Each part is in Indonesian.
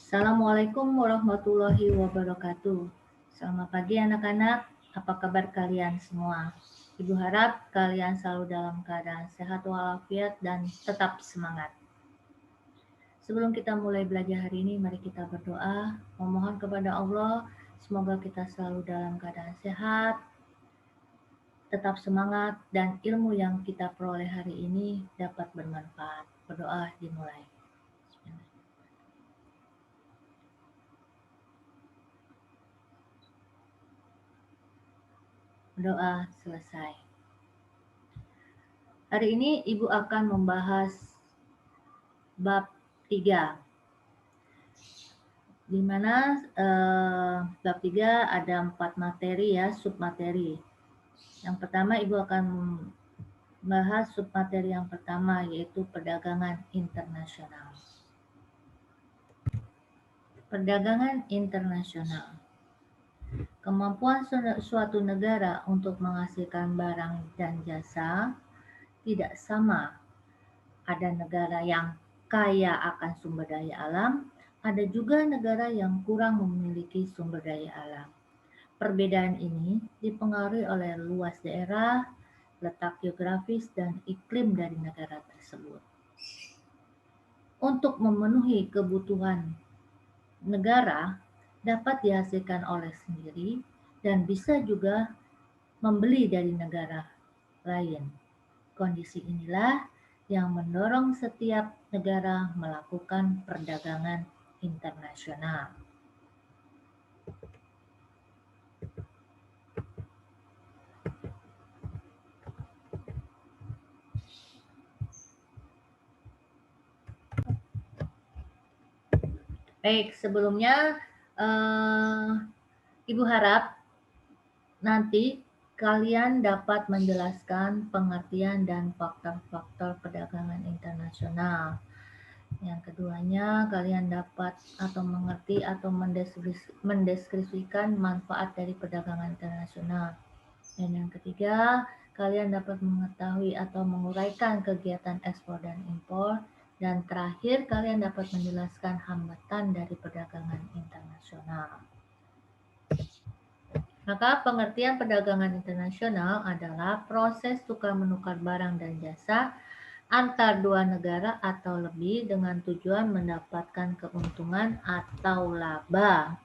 Assalamualaikum warahmatullahi wabarakatuh. Selamat pagi anak-anak, apa kabar kalian semua? Ibu harap kalian selalu dalam keadaan sehat walafiat dan tetap semangat. Sebelum kita mulai belajar hari ini, mari kita berdoa, memohon kepada Allah, semoga kita selalu dalam keadaan sehat, tetap semangat, dan ilmu yang kita peroleh hari ini dapat bermanfaat. Berdoa dimulai. Berdoa selesai. Hari ini Ibu akan membahas bab 3, di mana bab 3 ada 4 materi ya, submateri. Yang pertama Ibu akan membahas submateri yang pertama, yaitu perdagangan internasional. Perdagangan internasional. Kemampuan suatu negara untuk menghasilkan barang dan jasa tidak sama. Ada negara yang kaya akan sumber daya alam, ada juga negara yang kurang memiliki sumber daya alam. Perbedaan ini dipengaruhi oleh luas daerah, letak geografis, dan iklim dari negara tersebut. Untuk memenuhi kebutuhan negara dapat dihasilkan oleh sendiri dan bisa juga membeli dari negara lain. Kondisi inilah yang mendorong setiap negara melakukan perdagangan internasional. Baik, sebelumnya Ibu harap nanti kalian dapat menjelaskan pengertian dan faktor-faktor perdagangan internasional. Yang keduanya, kalian dapat atau mengerti atau mendeskripsikan manfaat dari perdagangan internasional. Dan yang ketiga, kalian dapat mengetahui atau menguraikan kegiatan ekspor dan impor. Dan terakhir, kalian dapat menjelaskan hambatan dari perdagangan internasional. Maka pengertian perdagangan internasional adalah proses tukar-menukar barang dan jasa antar dua negara atau lebih dengan tujuan mendapatkan keuntungan atau laba.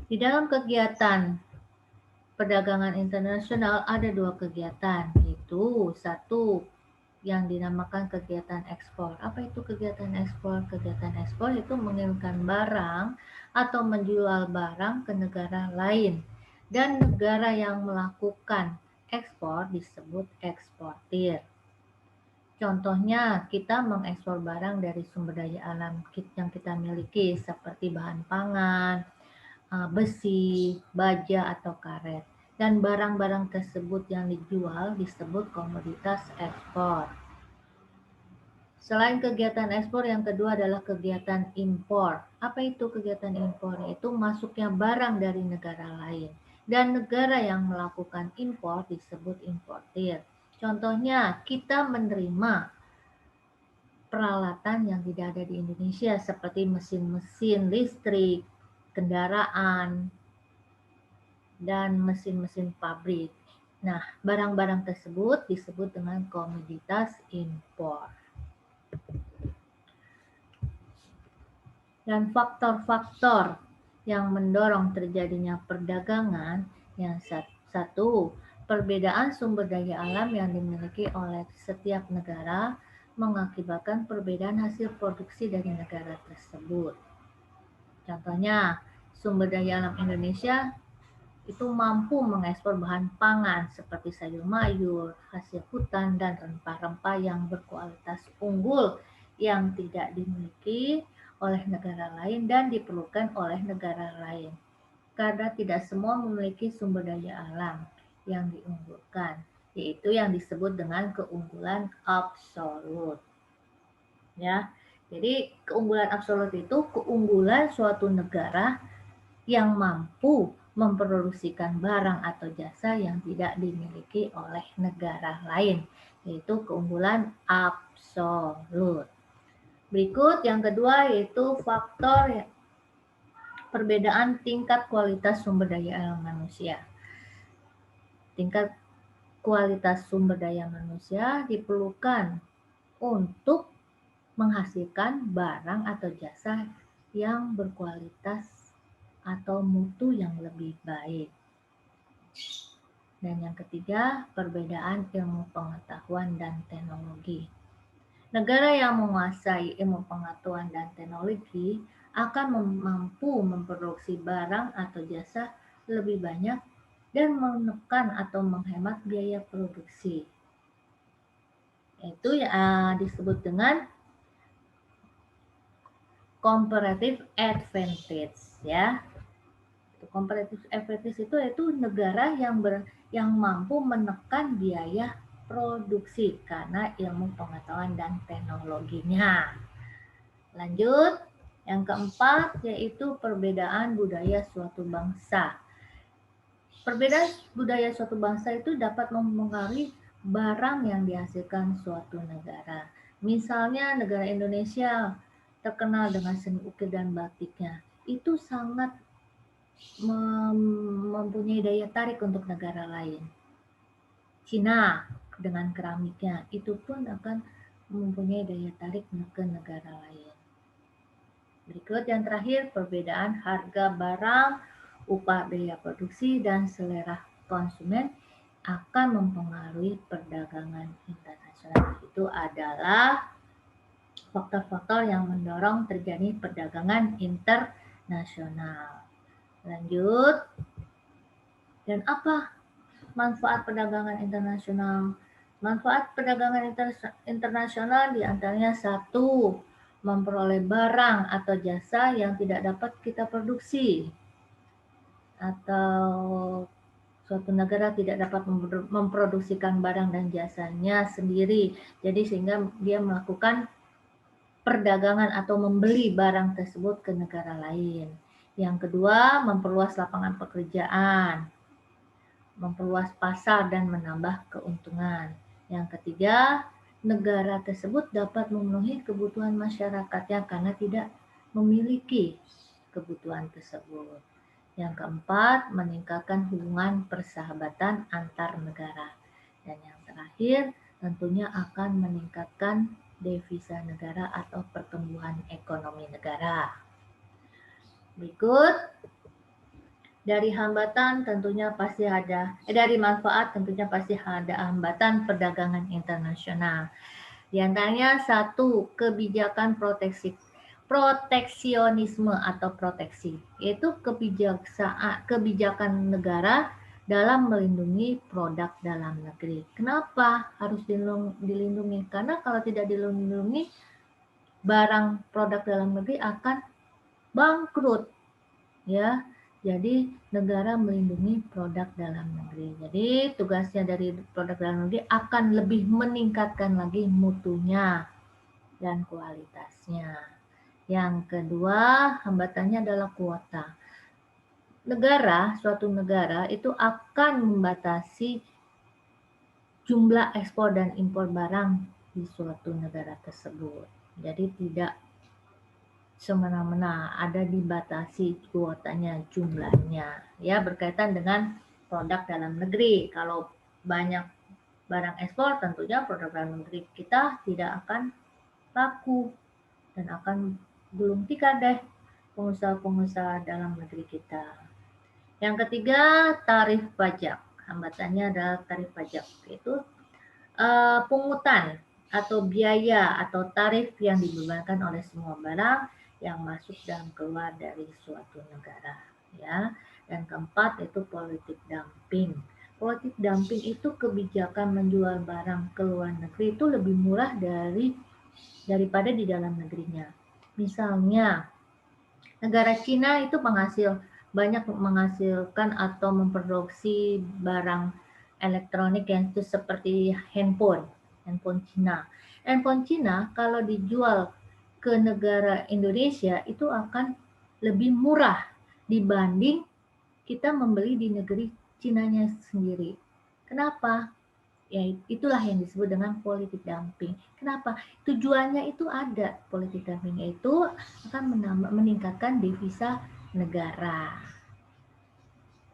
Di dalam kegiatan perdagangan internasional ada dua kegiatan, yaitu satu yang dinamakan kegiatan ekspor. Apa itu kegiatan ekspor? Kegiatan ekspor itu mengirimkan barang atau menjual barang ke negara lain, dan negara yang melakukan ekspor disebut eksportir. Contohnya, kita mengekspor barang dari sumber daya alam yang kita miliki seperti bahan pangan, besi, baja, atau karet. Dan barang-barang tersebut yang dijual disebut komoditas ekspor. Selain kegiatan ekspor, yang kedua adalah kegiatan impor. Apa itu kegiatan impor? Itu masuknya barang dari negara lain. Dan negara yang melakukan impor disebut importir. Contohnya, kita menerima peralatan yang tidak ada di Indonesia seperti mesin-mesin listrik, kendaraan, dan mesin-mesin pabrik. Nah, barang-barang tersebut disebut dengan komoditas impor. Dan faktor-faktor yang mendorong terjadinya perdagangan, yang satu, perbedaan sumber daya alam yang dimiliki oleh setiap negara mengakibatkan perbedaan hasil produksi dari negara tersebut. Contohnya, sumber daya alam Indonesia itu mampu mengekspor bahan pangan seperti sayur mayur, hasil hutan, dan rempah-rempah yang berkualitas unggul yang tidak dimiliki oleh negara lain dan diperlukan oleh negara lain. Karena tidak semua memiliki sumber daya alam yang diunggulkan, yaitu yang disebut dengan keunggulan absolut. Ya, jadi keunggulan absolut itu keunggulan suatu negara yang mampu memproduksikan barang atau jasa yang tidak dimiliki oleh negara lain, yaitu keunggulan absolut. Berikut yang kedua yaitu faktor perbedaan tingkat kualitas sumber daya alam manusia. Tingkat kualitas sumber daya manusia diperlukan untuk menghasilkan barang atau jasa yang berkualitas atau mutu yang lebih baik. Dan yang ketiga, perbedaan ilmu pengetahuan dan teknologi. Negara yang menguasai ilmu pengetahuan dan teknologi akan mampu memproduksi barang atau jasa lebih banyak dan menekan atau menghemat biaya produksi. Itu disebut dengan comparative advantage ya. Comparative advantage itu negara yang mampu menekan biaya produksi karena ilmu pengetahuan dan teknologinya. Lanjut, yang keempat yaitu perbedaan budaya suatu bangsa. Perbedaan budaya suatu bangsa itu dapat mempengaruhi barang yang dihasilkan suatu negara. Misalnya negara Indonesia terkenal dengan seni ukir dan batiknya. Itu sangat mempunyai daya tarik untuk negara lain. Cina dengan keramiknya itu pun akan mempunyai daya tarik ke negara lain. Berikut yang terakhir, perbedaan harga barang, upah biaya produksi, dan selera konsumen akan mempengaruhi perdagangan internasional. Itu adalah faktor-faktor yang mendorong terjadi perdagangan internasional. Lanjut. Dan apa manfaat perdagangan internasional? Manfaat perdagangan internasional diantaranya satu, memperoleh barang atau jasa yang tidak dapat kita produksi. Atau suatu negara tidak dapat memproduksikan barang dan jasanya sendiri. Jadi sehingga dia melakukan perdagangan atau membeli barang tersebut ke negara lain. Yang kedua, memperluas lapangan pekerjaan, memperluas pasar dan menambah keuntungan. Yang ketiga, negara tersebut dapat memenuhi kebutuhan masyarakatnya karena tidak memiliki kebutuhan tersebut. Yang keempat, meningkatkan hubungan persahabatan antar negara. Dan yang terakhir, tentunya akan meningkatkan devisa negara atau pertumbuhan ekonomi negara. Berikut, dari hambatan tentunya pasti ada, dari manfaat tentunya pasti ada hambatan perdagangan internasional. Di antaranya satu, kebijakan proteksionisme atau proteksi, yaitu kebijakan negara dalam melindungi produk dalam negeri. Kenapa harus dilindungi? Karena kalau tidak dilindungi, barang produk dalam negeri akan bangkrut, ya. Jadi negara melindungi produk dalam negeri. Jadi tugasnya dari produk dalam negeri akan lebih meningkatkan lagi mutunya dan kualitasnya. Yang kedua, hambatannya adalah kuota. Suatu negara itu akan membatasi jumlah ekspor dan impor barang di suatu negara tersebut. Jadi tidak semena-mena, ada dibatasi kuotanya, jumlahnya. Ya, berkaitan dengan produk dalam negeri. Kalau banyak barang ekspor, tentunya produk dalam negeri kita tidak akan laku dan akan gulung tikar deh pengusaha-pengusaha dalam negeri kita. Yang ketiga, tarif pajak. Hambatannya adalah tarif pajak, yaitu pungutan atau biaya atau tarif yang dibebankan oleh semua barang yang masuk dan keluar dari suatu negara, ya. Dan keempat itu politik dumping. Politik dumping itu kebijakan menjual barang ke luar negeri itu lebih murah daripada di dalam negerinya. Misalnya, negara Cina itu banyak menghasilkan atau memproduksi barang elektronik yang itu seperti handphone Cina. Handphone Cina kalau dijual ke negara Indonesia itu akan lebih murah dibanding kita membeli di negeri Cinanya sendiri. Kenapa? Ya, itulah yang disebut dengan politik dumping. Kenapa? Tujuannya itu ada. Politik dumping itu akan meningkatkan devisa negara.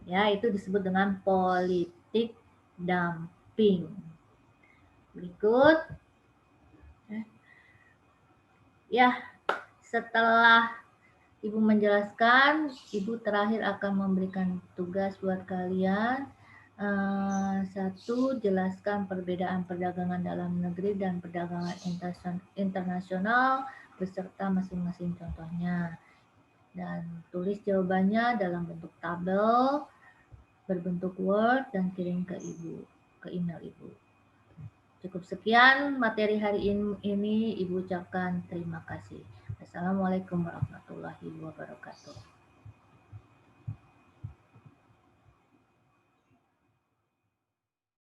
Ya, itu disebut dengan politik dumping. Berikut, ya, setelah Ibu menjelaskan, Ibu terakhir akan memberikan tugas buat kalian. Satu, jelaskan perbedaan perdagangan dalam negeri dan perdagangan internasional beserta masing-masing contohnya. Dan tulis jawabannya dalam bentuk tabel, berbentuk Word, dan kirim ke Ibu, ke email Ibu. Cukup sekian materi hari ini, Ibu ucapkan terima kasih. Assalamualaikum warahmatullahi wabarakatuh.